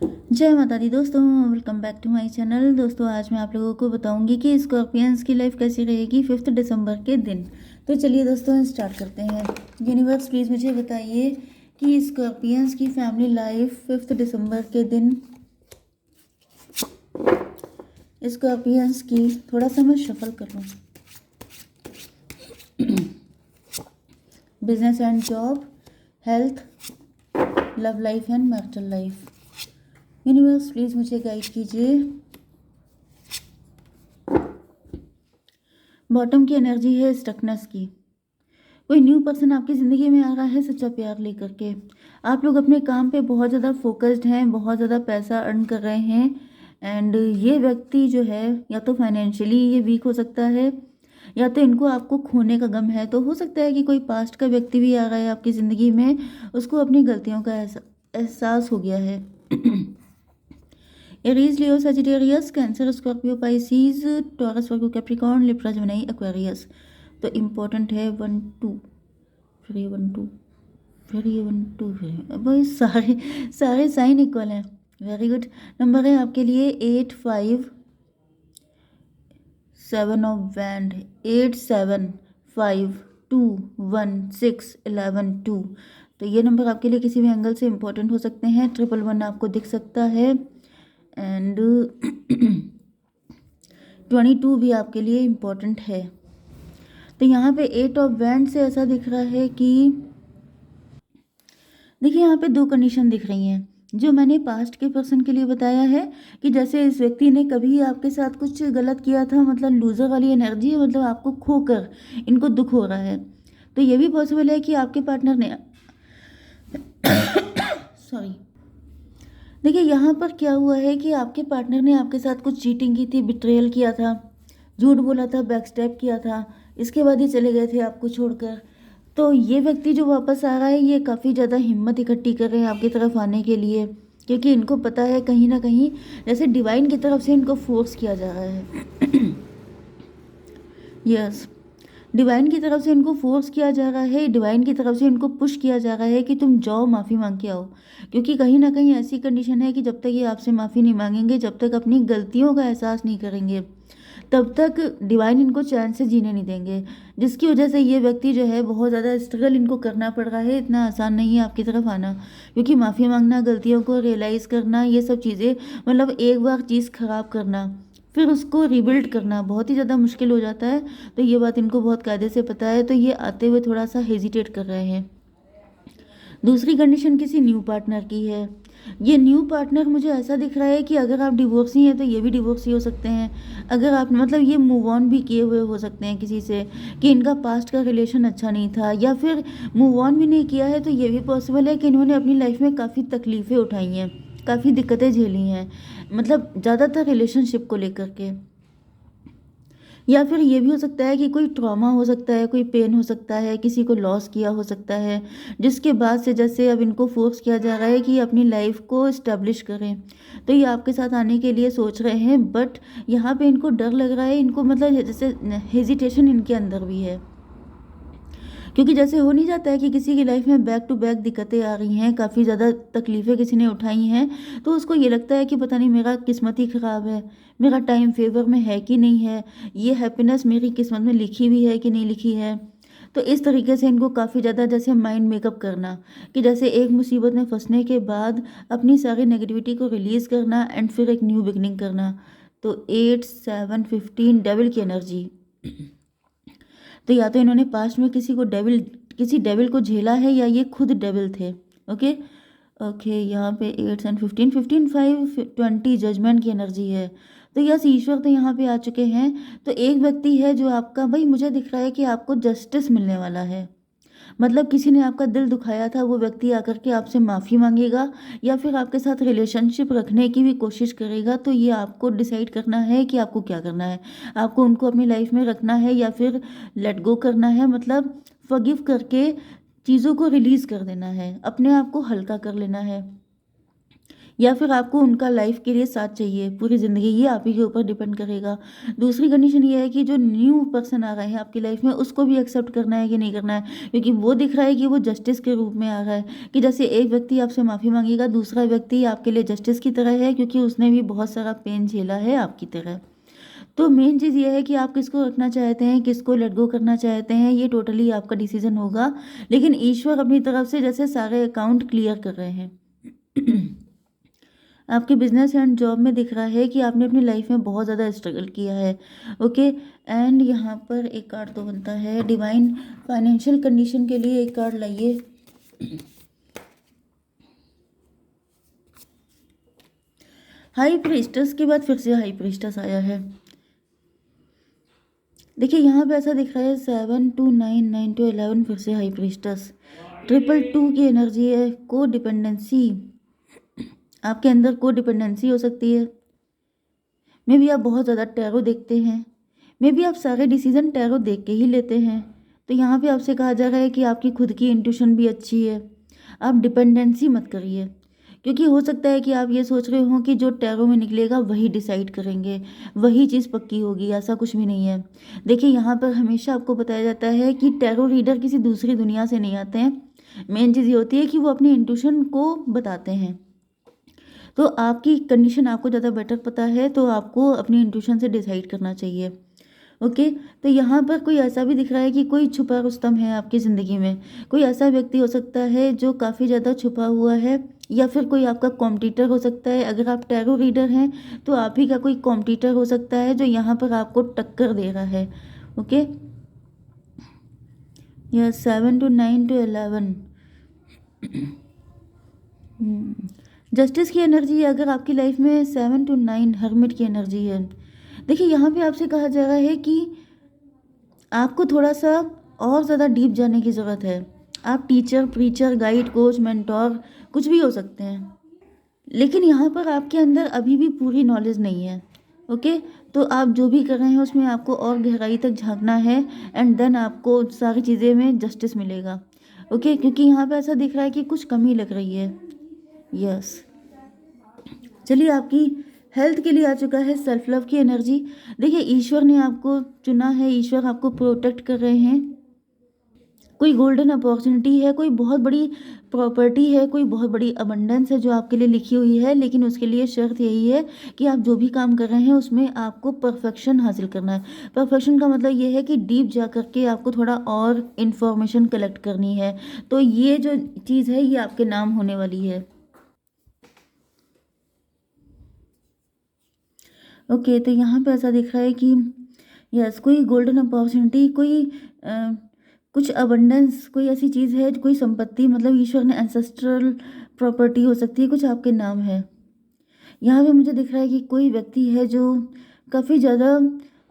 जय माता दी दोस्तों, welcome back to my channel. दोस्तों आज मैं आप लोगों को बताऊंगी कि स्कॉर्पियंस की लाइफ कैसी रहेगी 5 दिसंबर के दिन। तो चलिए दोस्तों स्टार्ट करते हैं। यूनिवर्स प्लीज़ मुझे बताइए कि स्कॉर्पियंस की फैमिली लाइफ 5 दिसंबर के दिन, स्कॉर्पियंस की, थोड़ा सा मैं शफल कर लूँ। Business and job, health, love life and marital life. Universe please मुझे गाइड कीजिए। बॉटम की एनर्जी है स्टकनेस की। कोई न्यू पर्सन आपकी ज़िंदगी में आ रहा है सच्चा प्यार लेकर के। आप लोग अपने काम पे बहुत ज़्यादा फोकस्ड हैं, बहुत ज़्यादा पैसा अर्न कर रहे हैं। एंड ये व्यक्ति जो है या तो फाइनेंशियली ये वीक हो सकता है, या तो इनको आपको खोने का गम है। तो हो सकता है कि कोई पास्ट का व्यक्ति भी आ रहा है आपकी ज़िंदगी में, उसको अपनी गलतियों का एहसास हो गया है। Aries, Leo, Sagittarius, Cancer, Scorpio, Pisces, Taurus, Virgo, Capricorn, Libra, Gemini, Aquarius. तो इम्पोर्टेंट है 1 2, फिर ये 1 2, फिर ये 1 2, फिर भाई सारे साइन इक्वल हैं। Very good. नंबर है आपके लिए 8 5 7 ऑफ बैंड, 8 7 5 2 1 6 11 2। तो ये नंबर आपके लिए किसी भी एंगल से इम्पोर्टेंट हो सकते हैं। 111 आपको दिख सकता है एंड 22 भी आपके लिए इम्पोर्टेंट है। तो यहाँ पे 8 ऑफ बैंड से ऐसा दिख रहा है कि देखिए यहाँ पे दो कंडीशन दिख रही हैं जो मैंने पास्ट के पर्सन के लिए बताया है कि जैसे इस व्यक्ति ने कभी आपके साथ कुछ गलत किया था, मतलब लूजर वाली एनर्जी है, मतलब आपको खोकर इनको दुख हो रहा है। तो ये भी पॉसिबल है कि आपके पार्टनर ने सॉरी, देखिए यहाँ पर क्या हुआ है कि आपके पार्टनर ने आपके साथ कुछ चीटिंग की थी, बिट्रेयल किया था, झूठ बोला था, बैकस्टैप किया था, इसके बाद ही चले गए थे आपको छोड़कर। तो ये व्यक्ति जो वापस आ रहा है ये काफ़ी ज़्यादा हिम्मत इकट्ठी कर रहे हैं आपकी तरफ आने के लिए, क्योंकि इनको पता है कहीं ना कहीं जैसे डिवाइन की तरफ से इनको फोर्स किया जा रहा है। यस, डिवाइन की तरफ से इनको फोर्स किया जा रहा है, डिवाइन की तरफ से इनको पुश किया जा रहा है कि तुम जाओ माफ़ी मांग के आओ। क्योंकि कहीं ना कहीं ऐसी कंडीशन है कि जब तक ये आपसे माफ़ी नहीं मांगेंगे, जब तक अपनी गलतियों का एहसास नहीं करेंगे, तब तक डिवाइन इनको चैन से जीने नहीं देंगे। जिसकी वजह से ये व्यक्ति जो है बहुत ज़्यादा स्ट्रगल इनको करना पड़ रहा है। इतना आसान नहीं है आपकी तरफ आना, क्योंकि माफ़ी मांगना, गलतियों को रियलाइज़ करना, ये सब चीज़ें, मतलब एक बार चीज़ ख़राब करना फिर उसको रिबिल्ड करना बहुत ही ज़्यादा मुश्किल हो जाता है। तो ये बात इनको बहुत कायदे से पता है, तो ये आते हुए थोड़ा सा हेजिटेट कर रहे हैं। दूसरी कंडीशन किसी न्यू पार्टनर की है। ये न्यू पार्टनर मुझे ऐसा दिख रहा है कि अगर आप डिवोर्सी हैं तो ये भी डिवोर्सी हो सकते हैं। अगर आप मतलब ये मूव ऑन भी किए हुए हो सकते हैं किसी से, कि इनका पास्ट का रिलेशन अच्छा नहीं था, या फिर मूव ऑन भी नहीं किया है तो ये भी पॉसिबल है कि इन्होंने अपनी लाइफ में काफ़ी तकलीफ़ें उठाई हैं, काफ़ी दिक्कतें झेली हैं, मतलब ज़्यादातर रिलेशनशिप को लेकर के। या फिर ये भी हो सकता है कि कोई ट्रॉमा हो सकता है, कोई पेन हो सकता है, किसी को लॉस किया हो सकता है, जिसके बाद से जैसे अब इनको फोर्स किया जा रहा है कि अपनी लाइफ को इस्टेब्लिश करें। तो ये आपके साथ आने के लिए सोच रहे हैं, बट यहाँ पे इनको डर लग रहा है, इनको मतलब जैसे हेजिटेशन इनके अंदर भी है। क्योंकि जैसे हो नहीं जाता है कि किसी की लाइफ में बैक टू बैक दिक्कतें आ रही हैं, काफ़ी ज़्यादा तकलीफ़ें किसी ने उठाई हैं, तो उसको ये लगता है कि पता नहीं मेरा किस्मत ही ख़राब है, मेरा टाइम फेवर में है कि नहीं है, ये हैप्पीनेस मेरी किस्मत में लिखी हुई है कि नहीं लिखी है। तो इस तरीके से इनको काफ़ी ज़्यादा जैसे माइंड मेकअप करना, कि जैसे एक मुसीबत में फंसने के बाद अपनी सारी नेगेटिविटी को रिलीज़ करना एंड फिर एक न्यू बिगनिंग करना। तो 8 7 15 डेविल की एनर्जी। तो या तो इन्होंने पास्ट में किसी डेविल को झेला है, या ये खुद डेविल थे। ओके ओके, यहाँ पे 8 एंड 15 15 5 20 जजमेंट की एनर्जी है। तो यस, ईश्वर तो यहाँ पे आ चुके हैं। तो एक व्यक्ति है जो आपका, भाई मुझे दिख रहा है कि आपको जस्टिस मिलने वाला है। मतलब किसी ने आपका दिल दुखाया था, वो व्यक्ति आकर के आपसे माफ़ी मांगेगा, या फिर आपके साथ रिलेशनशिप रखने की भी कोशिश करेगा। तो ये आपको डिसाइड करना है कि आपको क्या करना है। आपको उनको अपनी लाइफ में रखना है या फिर लेट गो करना है, मतलब फॉरगिव करके चीज़ों को रिलीज़ कर देना है, अपने आप को हल्का कर लेना है। या फिर आपको उनका लाइफ के लिए साथ चाहिए पूरी ज़िंदगी, ये आप ही के ऊपर डिपेंड करेगा। दूसरी कंडीशन ये है कि जो न्यू पर्सन आ रहा है आपकी लाइफ में, उसको भी एक्सेप्ट करना है कि नहीं करना है, क्योंकि वो दिख रहा है कि वो जस्टिस के रूप में आ रहा है, कि जैसे एक व्यक्ति आपसे माफ़ी मांगेगा, दूसरा व्यक्ति आपके लिए जस्टिस की तरह है, क्योंकि उसने भी बहुत सारा पेन झेला है आपकी तरह। तो मेन चीज़ ये है कि आप किसको रखना चाहते हैं, किसको लेट गो करना चाहते हैं, ये टोटली आपका डिसीजन होगा। लेकिन ईश्वर अपनी तरफ से जैसे सारे अकाउंट क्लियर कर रहे हैं। आपके बिजनेस एंड जॉब में दिख रहा है कि आपने अपनी लाइफ में बहुत ज़्यादा स्ट्रगल किया है। ओके, एंड यहाँ पर एक कार्ड तो बनता है डिवाइन फाइनेंशियल कंडीशन के लिए, एक कार्ड लाइए। हाई प्रीस्टस के बाद फिर से हाई प्रीस्टस आया है। देखिए यहाँ पे ऐसा दिख रहा है 7 to 9, 9 to 11, फिर से हाई प्रीस्टस, 222 की एनर्जी है। को डिपेंडेंसी, आपके अंदर को डिपेंडेंसी हो सकती है। मे बी आप बहुत ज़्यादा टैरो देखते हैं, मे बी आप सारे डिसीजन टैरो देख के ही लेते हैं। तो यहाँ पे आपसे कहा जा रहा है कि आपकी खुद की इंट्यूशन भी अच्छी है, आप डिपेंडेंसी मत करिए, क्योंकि हो सकता है कि आप ये सोच रहे हो कि जो टैरो में निकलेगा वही डिसाइड करेंगे, वही चीज़ पक्की होगी। ऐसा कुछ भी नहीं है। देखिए यहाँ पर हमेशा आपको बताया जाता है कि टैरो रीडर किसी दूसरी दुनिया से नहीं आते हैं। मेन चीज़ ये होती है कि वो अपनी इंट्यूशन को बताते हैं। तो आपकी कंडीशन आपको ज़्यादा बेटर पता है, तो आपको अपनी इंट्यूशन से डिसाइड करना चाहिए। ओके, तो यहाँ पर कोई ऐसा भी दिख रहा है कि कोई छुपा रुस्तम है आपकी ज़िंदगी में। कोई ऐसा व्यक्ति हो सकता है जो काफ़ी ज़्यादा छुपा हुआ है, या फिर कोई आपका कॉम्पिटिटर हो सकता है। अगर आप टैरो रीडर हैं तो आप ही का कोई कॉम्पिटिटर हो सकता है जो यहाँ पर आपको टक्कर दे रहा है। ओके, यह 7 to 9 to 11 जस्टिस की एनर्जी है। अगर आपकी लाइफ में 7 to 9 हर्मिट की एनर्जी है। देखिए यहाँ पे आपसे कहा जा रहा है कि आपको थोड़ा सा और ज़्यादा डीप जाने की ज़रूरत है। आप teacher, preacher, guide, coach, mentor कुछ भी हो सकते हैं, लेकिन यहाँ पर आपके अंदर अभी भी पूरी नॉलेज नहीं है। ओके, तो आप जो भी कर रहे हैं उसमें आपको और गहराई तक झांकना है, एंड देन आपको सारी चीज़ें में जस्टिस मिलेगा। ओके, क्योंकि यहाँ पे ऐसा दिख रहा है कि कुछ कमी लग रही है। यस, चलिए आपकी हेल्थ के लिए आ चुका है सेल्फ लव की एनर्जी। देखिए ईश्वर ने आपको चुना है, ईश्वर आपको प्रोटेक्ट कर रहे हैं। कोई गोल्डन अपॉर्चुनिटी है, कोई बहुत बड़ी प्रॉपर्टी है, कोई बहुत बड़ी अबंडेंस है जो आपके लिए लिखी हुई है, लेकिन उसके लिए शर्त यही है कि आप जो भी काम कर रहे हैं उसमें आपको परफेक्शन हासिल करना है। परफेक्शन का मतलब ये है कि डीप जा करके आपको थोड़ा और इन्फॉर्मेशन कलेक्ट करनी है। तो ये जो चीज़ है ये आपके नाम होने वाली है। ओके, तो यहाँ पे ऐसा दिख रहा है कि यस, कोई गोल्डन अपॉर्चुनिटी, कोई कुछ अबंडेंस, कोई ऐसी चीज़ है, कोई संपत्ति, मतलब ईश्वर ने एंसेस्ट्रल प्रॉपर्टी हो सकती है, कुछ आपके नाम है। यहाँ पे मुझे दिख रहा है कि कोई व्यक्ति है जो काफ़ी ज़्यादा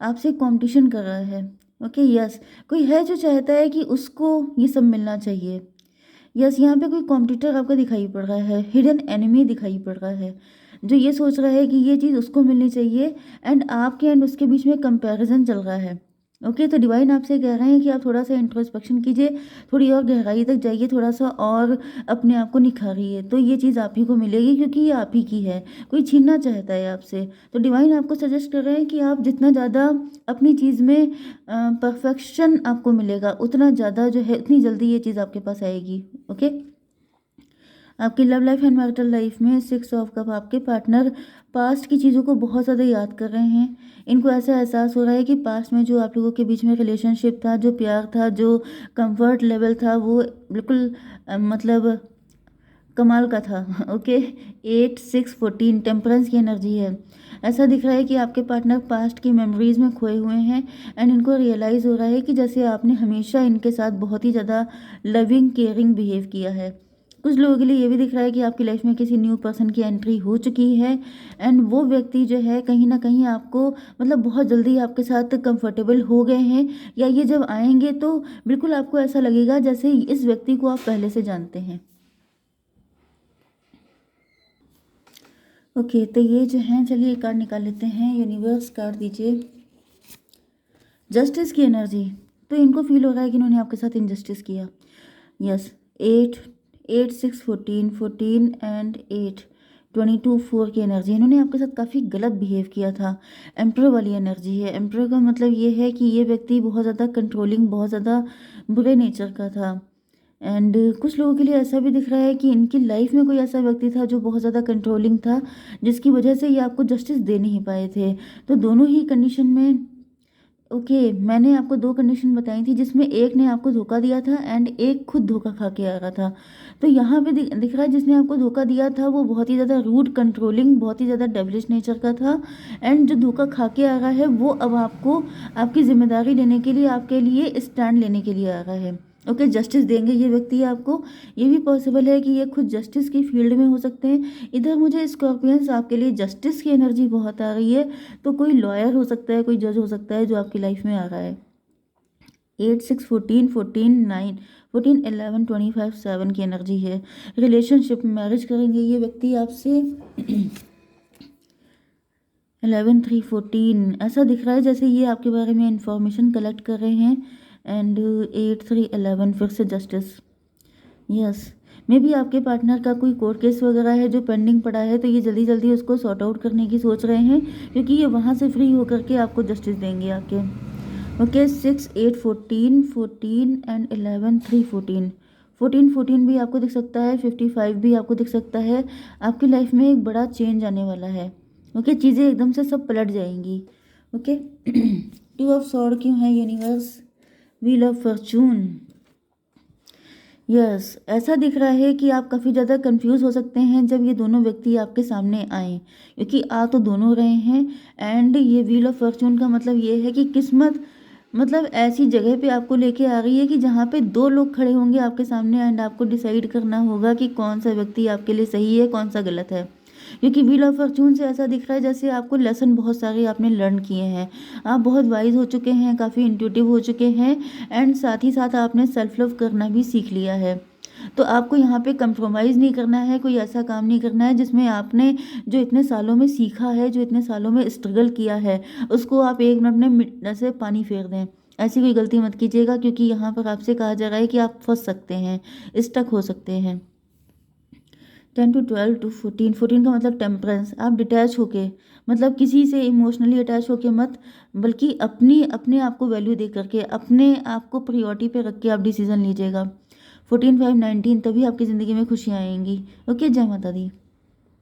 आपसे कंपटीशन कर रहा है। ओके, यस, कोई है जो चाहता है कि उसको ये सब मिलना चाहिए। यस, यहाँ पे कोई कॉम्पिटिटर आपका दिखाई पड़ रहा है, हिडन एनिमी दिखाई पड़ रहा है, जो ये सोच रहा है कि ये चीज़ उसको मिलनी चाहिए, एंड आपके एंड उसके बीच में कंपैरिजन चल रहा है। ओके, तो डिवाइन आपसे कह रहे हैं कि आप थोड़ा सा इंट्रोस्पेक्शन कीजिए, थोड़ी और गहराई तक जाइए, थोड़ा सा और अपने आप को निखारिए, तो ये चीज़ आप ही को मिलेगी, क्योंकि ये आप ही की है। कोई छीनना चाहता है आपसे, तो डिवाइन आपको सजेस्ट कर रहे हैं कि आप जितना ज़्यादा अपनी चीज़ में परफेक्शन आपको मिलेगा, उतना ज़्यादा जो है, उतनी जल्दी ये चीज़ आपके पास आएगी। ओके, आपकी love life and marital life में 6 ऑफ कप, आपके पार्टनर पास्ट की चीज़ों को बहुत ज़्यादा याद कर रहे हैं। इनको ऐसा एहसास हो रहा है कि पास्ट में जो आप लोगों के बीच में रिलेशनशिप था, जो प्यार था, जो कंफर्ट लेवल था, वो बिल्कुल मतलब कमाल का था। ओके, 8, 6, 14 टेम्परेंस की एनर्जी है। ऐसा दिख रहा है कि आपके पार्टनर पास्ट की मेमोरीज़ में खोए हुए हैं, एंड इनको रियलाइज़ हो रहा है कि जैसे आपने हमेशा इनके साथ बहुत ही ज़्यादा लविंग केयरिंग बिहेव किया है। कुछ लोगों के लिए ये भी दिख रहा है कि आपकी लाइफ में किसी न्यू पर्सन की एंट्री हो चुकी है, एंड वो व्यक्ति जो है कहीं ना कहीं आपको मतलब बहुत जल्दी आपके साथ कंफर्टेबल हो गए हैं, या ये जब आएंगे तो बिल्कुल आपको ऐसा लगेगा जैसे इस व्यक्ति को आप पहले से जानते हैं। ओके, तो ये जो है, चलिए एक कार्ड निकाल लेते हैं। यूनिवर्स कार्ड दीजिए। जस्टिस की एनर्जी, तो इनको फील हो रहा है कि इन्होंने आपके साथ इनजस्टिस किया। यस, 8, 8, 6, 14, 14 एंड 8, 22 4 की एनर्जी, इन्होंने आपके साथ काफ़ी गलत बिहेव किया था। एम्परर वाली एनर्जी है। एम्परर का मतलब ये है कि ये व्यक्ति बहुत ज़्यादा कंट्रोलिंग, बहुत ज़्यादा बुरे नेचर का था। एंड कुछ लोगों के लिए ऐसा भी दिख रहा है कि इनकी लाइफ में कोई ऐसा व्यक्ति था जो बहुत ज़्यादा कंट्रोलिंग था, जिसकी वजह से ये आपको जस्टिस दे नहीं पाए थे। तो दोनों ही कंडीशन में ओके, मैंने आपको 2 कंडीशन बताई थी, जिसमें एक ने आपको धोखा दिया था एंड एक खुद धोखा खा के आ रहा था। तो यहाँ पे दिख रहा है जिसने आपको धोखा दिया था वो बहुत ही ज़्यादा रूड, कंट्रोलिंग, बहुत ही ज़्यादा डेविलिश नेचर का था। एंड जो धोखा खा के आ रहा है वो अब आपको आपकी ज़िम्मेदारी लेने के लिए, आपके लिए स्टैंड लेने के लिए आ रहा है। ओके, जस्टिस देंगे ये व्यक्ति आपको। ये भी पॉसिबल है कि ये खुद जस्टिस की फील्ड में हो सकते हैं। इधर मुझे स्कॉर्पियंस आपके लिए जस्टिस की एनर्जी बहुत आ रही है। तो कोई लॉयर हो सकता है, कोई जज हो सकता है जो आपकी लाइफ में आ रहा है। 8 6 14 14 9 14 11 25 7 की एनर्जी है। रिलेशनशिप, मैरिज करेंगे ये व्यक्ति आपसे। 11 3 14 ऐसा दिख रहा है जैसे ये आपके बारे में इंफॉर्मेशन कलेक्ट कर रहे हैं। एंड 8 3 11 फिर से जस्टिस। यस, मे बी आपके पार्टनर का कोई कोर्ट केस वगैरह है जो पेंडिंग पड़ा है, तो ये जल्दी जल्दी उसको सॉर्ट आउट करने की सोच रहे हैं, क्योंकि ये वहाँ से फ्री होकर के आपको जस्टिस देंगे आके। ओके, 6 8 14 14 एंड 11 3 14 14 14 भी आपको दिख सकता है, 55 भी आपको दिख सकता है। आपकी लाइफ में एक बड़ा चेंज आने वाला है। ओके, चीज़ें एकदम से सब पलट जाएंगी। ओके, 2 ऑफ सॉर्ड क्यों है universe? Wheel of Fortune. Yes, ऐसा दिख रहा है कि आप काफ़ी ज़्यादा कंफ्यूज हो सकते हैं जब ये दोनों व्यक्ति आपके सामने आए, क्योंकि आ तो दोनों रहे हैं। एंड ये व्हील ऑफ फॉर्चून का मतलब ये है कि किस्मत मतलब ऐसी जगह पे आपको लेके आ रही है कि जहाँ पे 2 लोग खड़े होंगे आपके सामने एंड आपको डिसाइड करना होगा कि कौन सा व्यक्ति आपके लिए सही है, कौन सा गलत है। क्योंकि व्हील ऑफ फॉर्चून से ऐसा दिख रहा है जैसे आपको लेसन बहुत सारे आपने लर्न किए हैं। आप बहुत वाइज हो चुके हैं, काफ़ी इंट्यूटिव हो चुके हैं। एंड साथ ही साथ आपने सेल्फ लव करना भी सीख लिया है। तो आपको यहाँ पे कंप्रोमाइज़ नहीं करना है, कोई ऐसा काम नहीं करना है जिसमें आपने जो इतने सालों में सीखा है, जो इतने सालों में स्ट्रगल किया है, उसको आप 1 मिनट में से पानी फेर दें। ऐसी कोई गलती मत कीजिएगा, क्योंकि यहाँ पर आपसे कहा जा रहा है कि आप फंस सकते हैं, स्टक हो सकते हैं। 10 to 12 to 14 14 का मतलब टेम्परेंस। आप डिटैच होके, मतलब किसी से इमोशनली अटैच होके मत, बल्कि अपने आप को वैल्यू दे करके, अपने आप को प्रायोरिटी पे रख के आप डिसीजन लीजिएगा। 14 5 19, तभी आपकी ज़िंदगी में खुशियाँ आएंगी। ओके, जय माता दी।